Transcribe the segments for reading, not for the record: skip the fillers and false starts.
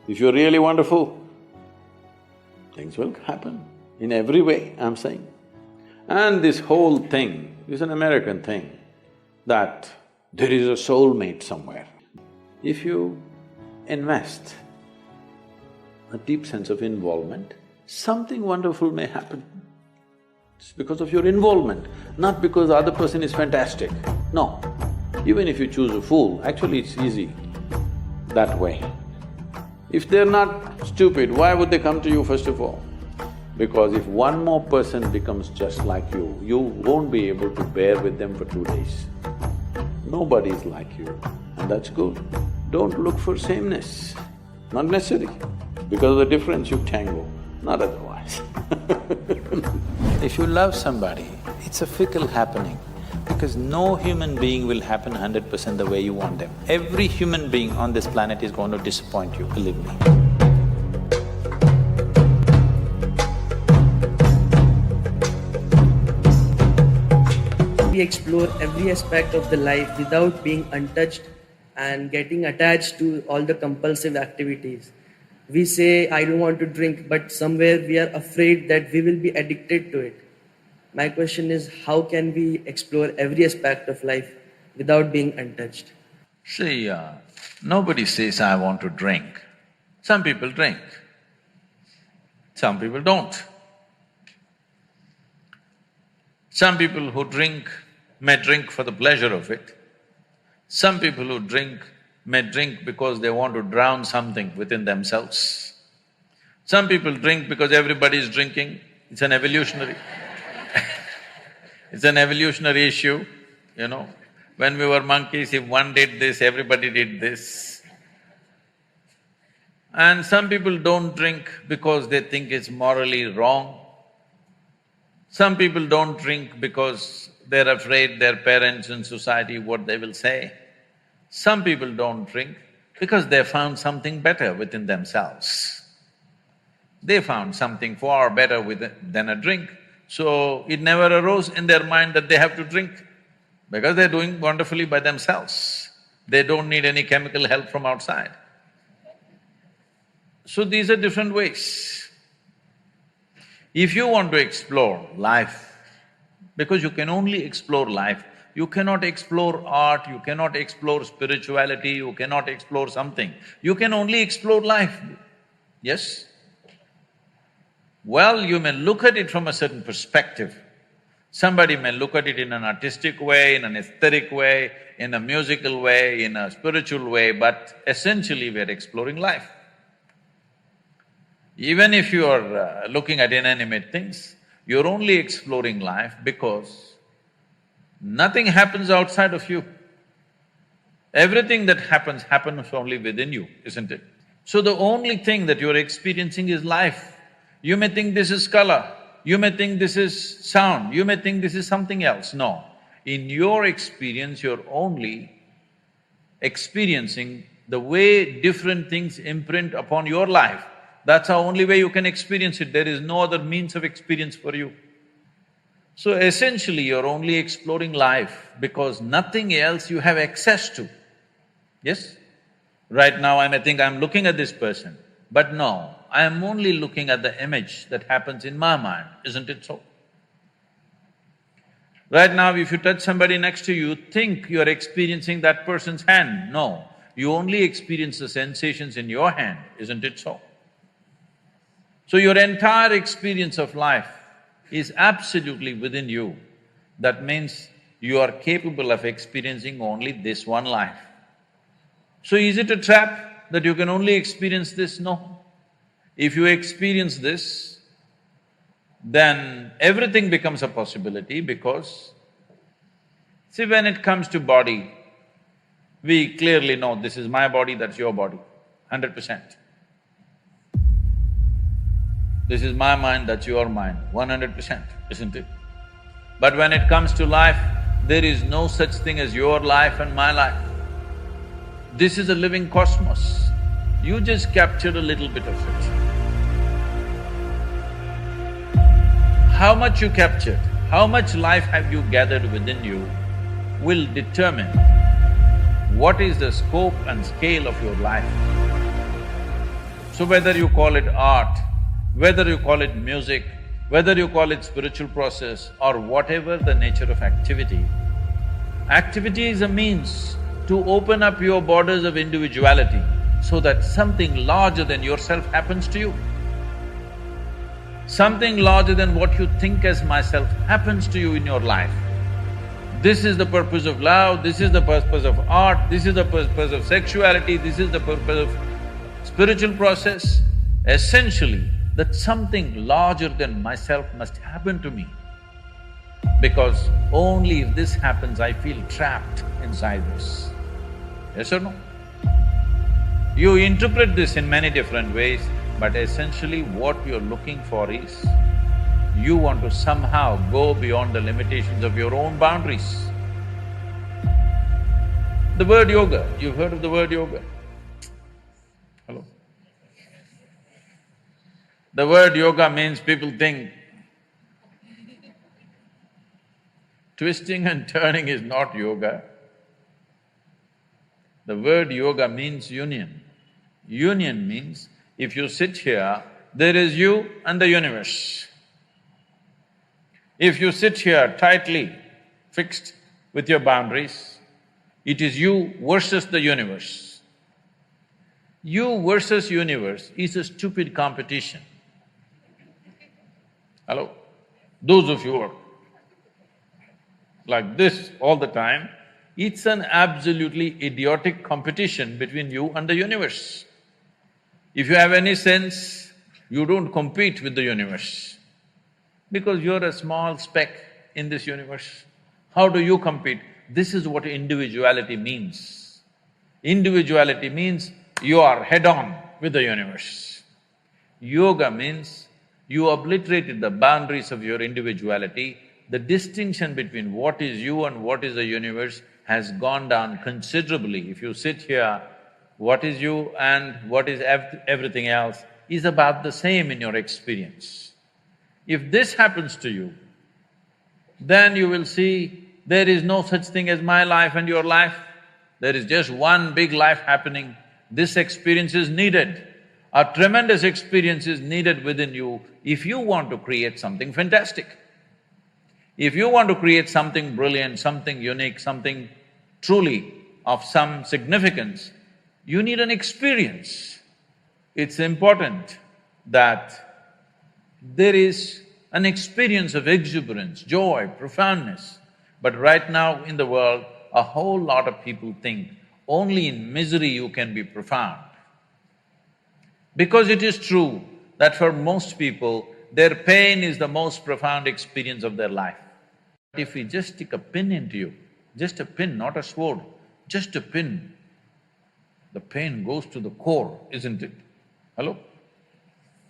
If you're really wonderful, things will happen in every way, I'm saying. And this whole thing is an American thing, that there is a soulmate somewhere. If you invest a deep sense of involvement, something wonderful may happen. It's because of your involvement, not because the other person is fantastic. No, even if you choose a fool, actually it's easy that way. If they're not stupid, why would they come to you first of all? Because if one more person becomes just like you won't be able to bear with them for 2 days. Nobody is like you, and that's good. Don't look for sameness, not necessary. Because of the difference you tango, not otherwise. If you love somebody, it's a fickle happening, because no human being will happen 100% the way you want them. Every human being on this planet is going to disappoint you, believe me. We explore every aspect of the life without being untouched and getting attached to all the compulsive activities. We say, I don't want to drink, but somewhere we are afraid that we will be addicted to it. My question is, how can we explore every aspect of life without being untouched? See, nobody says, I want to drink. Some people drink, some people don't. Some people who drink may drink for the pleasure of it. Some people who drink may drink because they want to drown something within themselves. Some people drink because everybody is drinking. It's an evolutionary it's an evolutionary issue, you know. When we were monkeys, if one did this, everybody did this. And some people don't drink because they think it's morally wrong. Some people don't drink because they're afraid their parents and society, what they will say. Some people don't drink because they found something better within themselves. They found something far better than a drink, so it never arose in their mind that they have to drink, because they're doing wonderfully by themselves. They don't need any chemical help from outside. So these are different ways. If you want to explore life, because you can only explore life, you cannot explore art, you cannot explore spirituality, you cannot explore something. You can only explore life, yes? Well, you may look at it from a certain perspective. Somebody may look at it in an artistic way, in an aesthetic way, in a musical way, in a spiritual way, but essentially we're exploring life. Even if you are looking at inanimate things, you're only exploring life because nothing happens outside of you. Everything that happens only within you, isn't it? So the only thing that you're experiencing is life. You may think this is color, you may think this is sound, you may think this is something else. No, in your experience, you're only experiencing the way different things imprint upon your life. That's the only way you can experience it, there is no other means of experience for you. So essentially, you're only exploring life because nothing else you have access to, yes? Right now I may think I'm looking at this person, but no, I am only looking at the image that happens in my mind, isn't it so? Right now, if you touch somebody next to you, think you're experiencing that person's hand. No, you only experience the sensations in your hand, isn't it so? So your entire experience of life is absolutely within you. That means you are capable of experiencing only this one life. So is it a trap that you can only experience this? No. If you experience this, then everything becomes a possibility because, see, when it comes to body, we clearly know this is my body, that's your body, 100%. This is my mind, that's your mind, 100%, isn't it? But when it comes to life, there is no such thing as your life and my life. This is a living cosmos. You just captured a little bit of it. How much you captured, how much life have you gathered within you will determine what is the scope and scale of your life. So whether you call it art, whether you call it music, whether you call it spiritual process or whatever the nature of activity, activity is a means to open up your borders of individuality so that something larger than yourself happens to you. Something larger than what you think as myself happens to you in your life. This is the purpose of love, this is the purpose of art, this is the purpose of sexuality, this is the purpose of spiritual process. Essentially, that something larger than myself must happen to me, because only if this happens, I feel trapped inside this. Yes or no? You interpret this in many different ways, but essentially what you're looking for is, you want to somehow go beyond the limitations of your own boundaries. The word yoga, you've heard of the word yoga? Hello? The word yoga means people think twisting and turning is not yoga. The word yoga means union. Union means if you sit here, there is you and the universe. If you sit here tightly fixed with your boundaries, it is you versus the universe. You versus universe is a stupid competition. Hello? Those of you who are like this all the time, it's an absolutely idiotic competition between you and the universe. If you have any sense, you don't compete with the universe, because you're a small speck in this universe. How do you compete? This is what individuality means. Individuality means you are head-on with the universe. Yoga means you obliterated the boundaries of your individuality. The distinction between what is you and what is the universe has gone down considerably. If you sit here, what is you and what is everything else is about the same in your experience. If this happens to you, then you will see there is no such thing as my life and your life. There is just one big life happening. This experience is needed. A tremendous experience is needed within you if you want to create something fantastic. If you want to create something brilliant, something unique, something truly of some significance, you need an experience. It's important that there is an experience of exuberance, joy, profoundness. But right now in the world, a whole lot of people think only in misery you can be profound. Because it is true that for most people, their pain is the most profound experience of their life. If we just stick a pin into you, just a pin, not a sword, just a pin, the pain goes to the core, isn't it? Hello?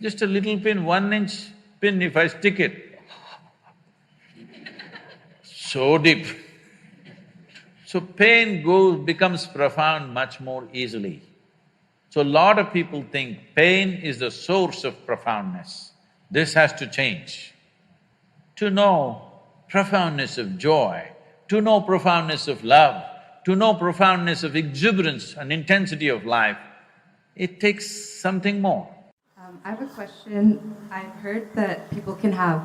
Just a little pin, 1-inch pin, if I stick it, so deep. So pain becomes profound much more easily. So a lot of people think pain is the source of profoundness. This has to change. To know profoundness of joy, to know profoundness of love, to know profoundness of exuberance and intensity of life, it takes something more. I have a question. I've heard that people can have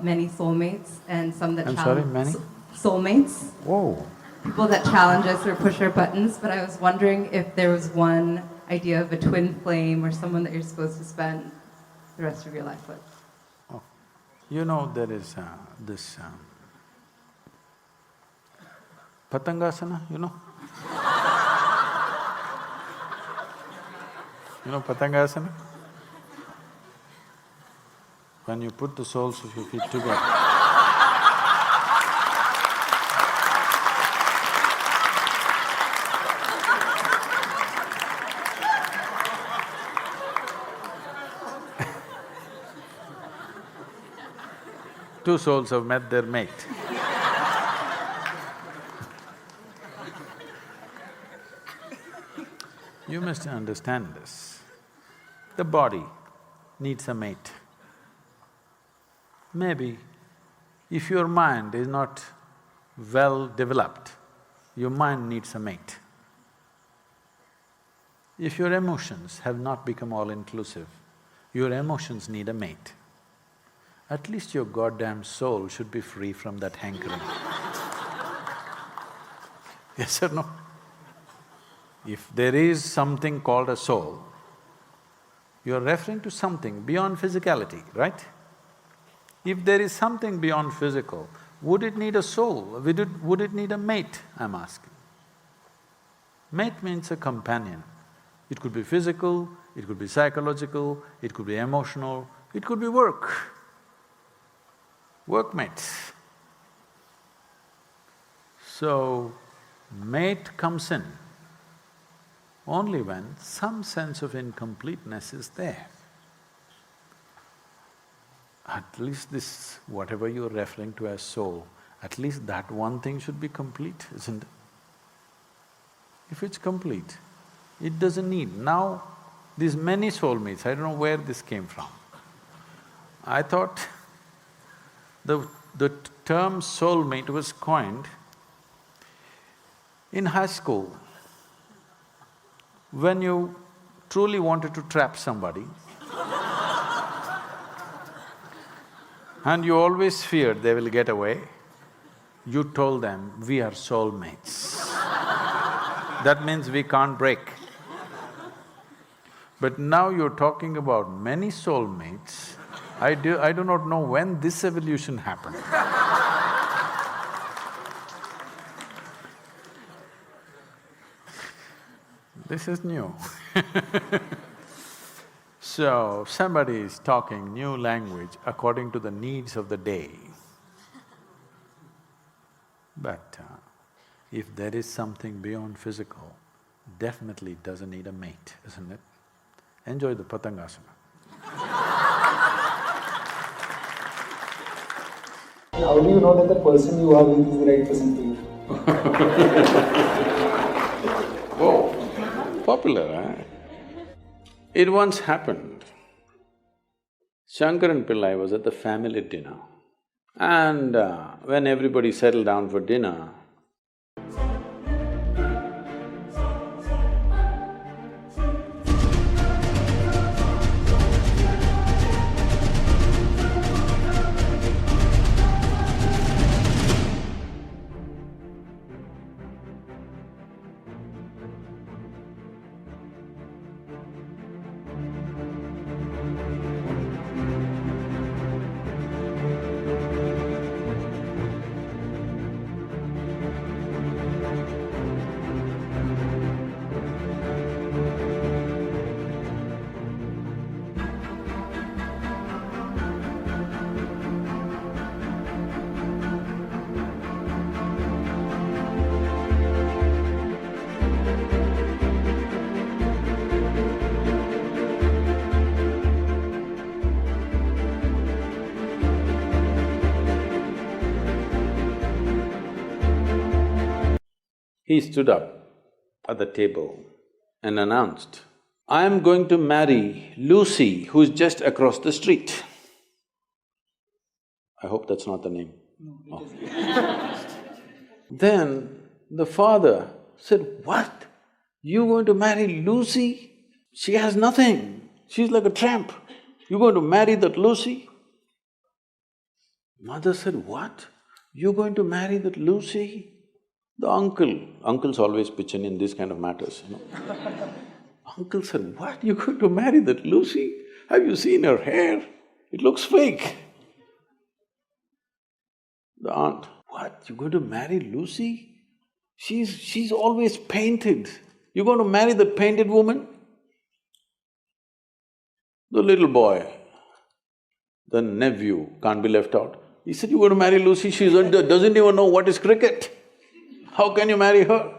many soulmates and some that challenge… many? Soulmates. Whoa. People that challenge us or push our buttons, but I was wondering if there was one idea of a twin flame or someone that you're supposed to spend the rest of your life with. Oh, you know there is this Patangasana, you know? You know Patangasana? When you put the soles of your feet together, two souls have met their mate. You must understand this. The body needs a mate. Maybe if your mind is not well developed, your mind needs a mate. If your emotions have not become all-inclusive, your emotions need a mate. At least your goddamn soul should be free from that hankering. Yes or no? If there is something called a soul, you're referring to something beyond physicality, right? If there is something beyond physical, would it need a soul? Would it need a mate, I'm asking? Mate means a companion. It could be physical, it could be psychological, it could be emotional, it could be workmates. So, mate comes in only when some sense of incompleteness is there. At least this, whatever you're referring to as soul, at least that one thing should be complete, isn't it? If it's complete, it doesn't need… Now, these many soulmates, I don't know where this came from. I thought the term soulmate was coined in high school. When you truly wanted to trap somebody and you always feared they will get away, you told them, we are soulmates. That means we can't break. But now you're talking about many soulmates. I do not know when this evolution happened. This is new. So, somebody is talking new language according to the needs of the day. But if there is something beyond physical, definitely it doesn't need a mate, isn't it? Enjoy the Patangasana. How do you know that the person you are with is the right person for you? Whoa, popular, eh? It once happened. Shankaran Pillai was at the family dinner, and when everybody settled down for dinner, he stood up at the table and announced, I am going to marry Lucy, who's just across the street. I hope that's not the name. No, it isn't. Then the father said, what? You're going to marry Lucy? She has nothing, she's like a tramp. You're going to marry that Lucy? Mother said, what? You're going to marry that Lucy? The uncles always pitch in these kind of matters, you know. Uncle said, what? You're going to marry that Lucy? Have you seen her hair? It looks fake. The aunt, what? You're going to marry Lucy? She's always painted. You're going to marry that painted woman? The little boy, the nephew, can't be left out. He said, you're going to marry Lucy, she doesn't even know what is cricket. How can you marry her?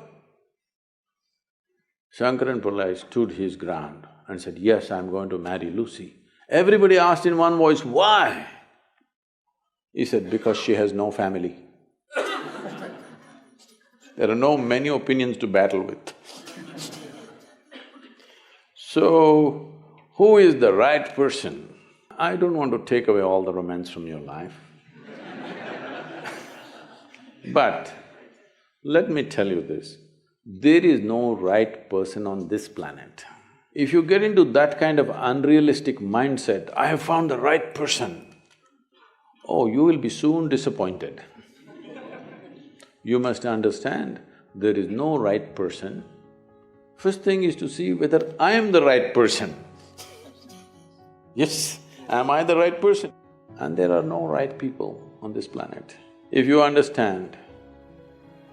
Shankaran Pillai stood his ground and said, yes, I'm going to marry Lucy. Everybody asked in one voice, why? He said, because she has no family. There are no many opinions to battle with. So, who is the right person? I don't want to take away all the romance from your life. But let me tell you this, There is no right person on this planet. If you get into that kind of unrealistic mindset, I have found the right person, oh, you will be soon disappointed. You must understand, there is no right person. First thing is to see whether I am the right person. Yes, am I the right person? And there are no right people on this planet. If you understand,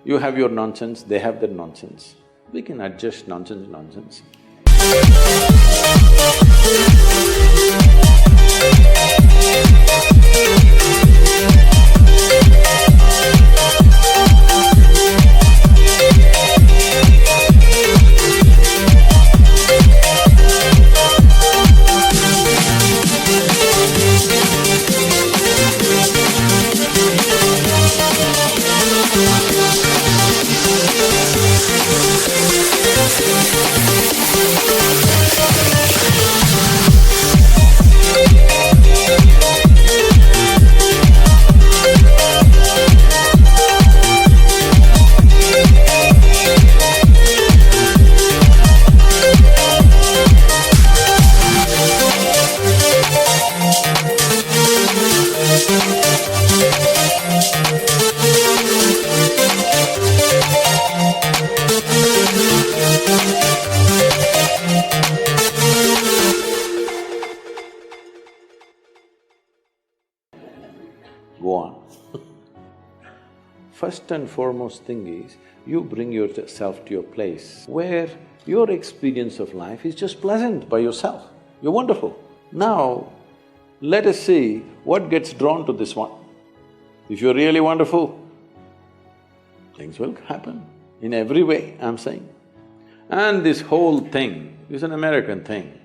you have your nonsense, they have their nonsense, we can adjust nonsense. Go on. First and foremost thing is, you bring yourself to your place where your experience of life is just pleasant by yourself. You're wonderful. Now, let us see what gets drawn to this one. If you're really wonderful, things will happen in every way, I'm saying. And this whole thing is an American thing,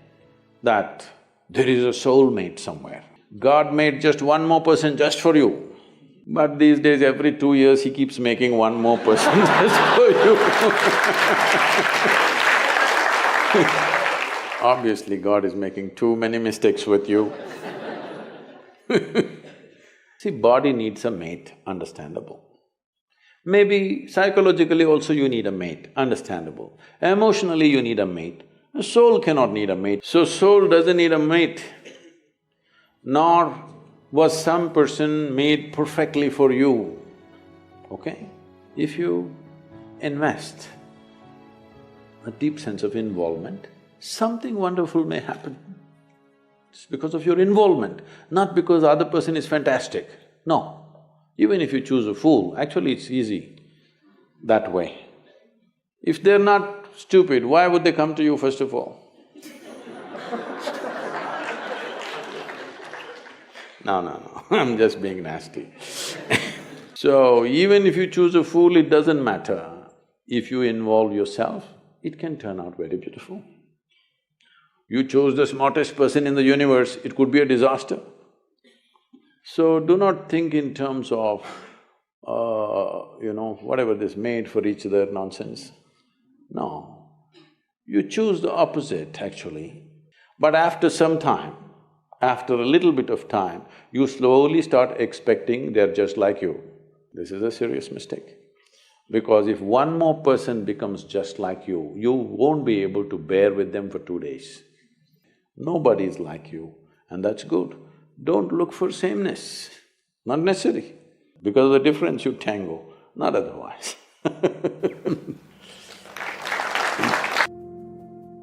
that there is a soulmate somewhere. God made just one more person just for you. But these days, every 2 years, he keeps making one more person just for you. Obviously, God is making too many mistakes with you. See, body needs a mate, understandable. Maybe psychologically also you need a mate, understandable. Emotionally you need a mate. A soul cannot need a mate. So soul doesn't need a mate. Nor was some person made perfectly for you, okay? If you invest a deep sense of involvement, something wonderful may happen. It's because of your involvement, not because the other person is fantastic. No. Even if you choose a fool, actually it's easy that way. If they're not stupid, why would they come to you first of all? No, I'm just being nasty. So, even if you choose a fool, it doesn't matter. If you involve yourself, it can turn out very beautiful. You chose the smartest person in the universe, it could be a disaster. So, do not think in terms of, whatever this made for each other nonsense. No, you choose the opposite actually. But after some time, after a little bit of time, you slowly start expecting they're just like you. This is a serious mistake. Because if one more person becomes just like you won't be able to bear with them for 2 days. Nobody is like you, and that's good. Don't look for sameness, not necessary. Because of the difference you tango, not otherwise.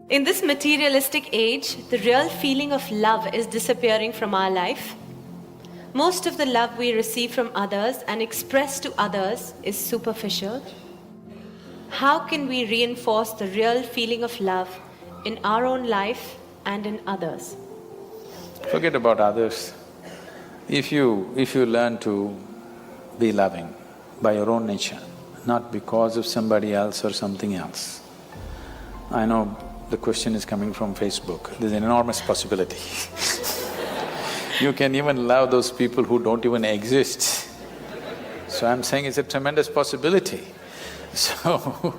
In this materialistic age, the real feeling of love is disappearing from our life. Most of the love we receive from others and express to others is superficial. How can we reinforce the real feeling of love in our own life and in others? Forget about others. If you learn to be loving by your own nature, not because of somebody else or something else. I know the question is coming from Facebook, there's an enormous possibility. You can even love those people who don't even exist. So I'm saying it's a tremendous possibility. So,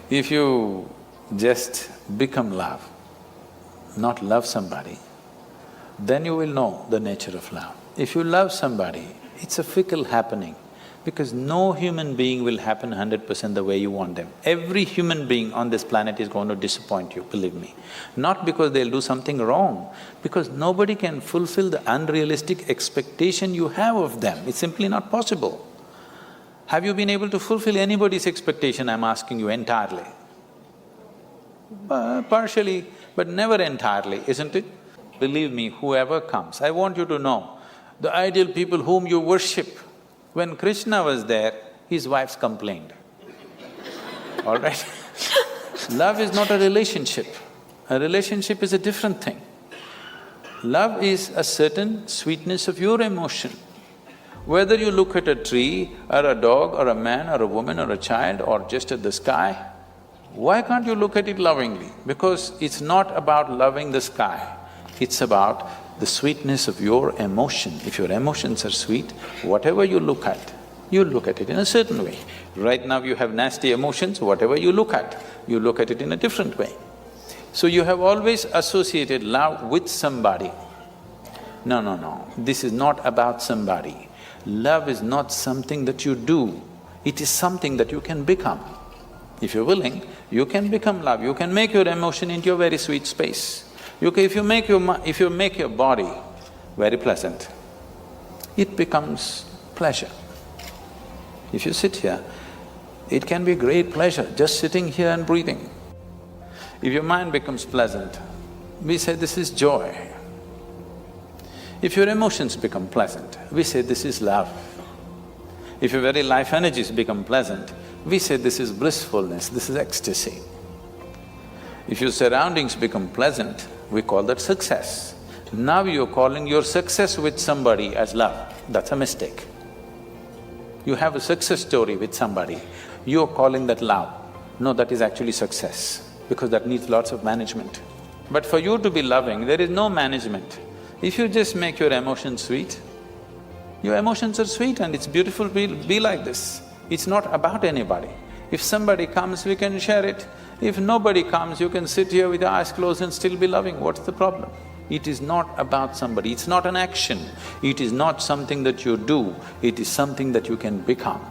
if you just become love, not love somebody, then you will know the nature of love. If you love somebody, it's a fickle happening. Because no human being will happen 100% the way you want them. Every human being on this planet is going to disappoint you, believe me. Not because they'll do something wrong, because nobody can fulfill the unrealistic expectation you have of them. It's simply not possible. Have you been able to fulfill anybody's expectation, I'm asking you, entirely? Partially, but never entirely, isn't it? Believe me, whoever comes, I want you to know, the ideal people whom you worship, when Krishna was there, his wives complained. All right? Love is not a relationship. A relationship is a different thing. Love is a certain sweetness of your emotion. Whether you look at a tree, or a dog, or a man, or a woman, or a child, or just at the sky, why can't you look at it lovingly? Because it's not about loving the sky, it's about the sweetness of your emotion. If your emotions are sweet, whatever you look at it in a certain way. Right now you have nasty emotions, whatever you look at it in a different way. So you have always associated love with somebody. No, this is not about somebody. Love is not something that you do, it is something that you can become. If you're willing, you can become love, you can make your emotion into a very sweet space. If you make your body very pleasant, it becomes pleasure. If you sit here, it can be great pleasure just sitting here and breathing. If your mind becomes pleasant, we say this is joy. If your emotions become pleasant, we say this is love. If your very life energies become pleasant, we say this is blissfulness, this is ecstasy. If your surroundings become pleasant, we call that success. Now you're calling your success with somebody as love, that's a mistake. You have a success story with somebody, you're calling that love. No, that is actually success, because that needs lots of management. But for you to be loving, there is no management. If you just make your emotions sweet, your emotions are sweet and it's beautiful to be like this. It's not about anybody. If somebody comes, we can share it. If nobody comes, you can sit here with your eyes closed and still be loving. What's the problem? It is not about somebody, it's not an action. It is not something that you do, it is something that you can become.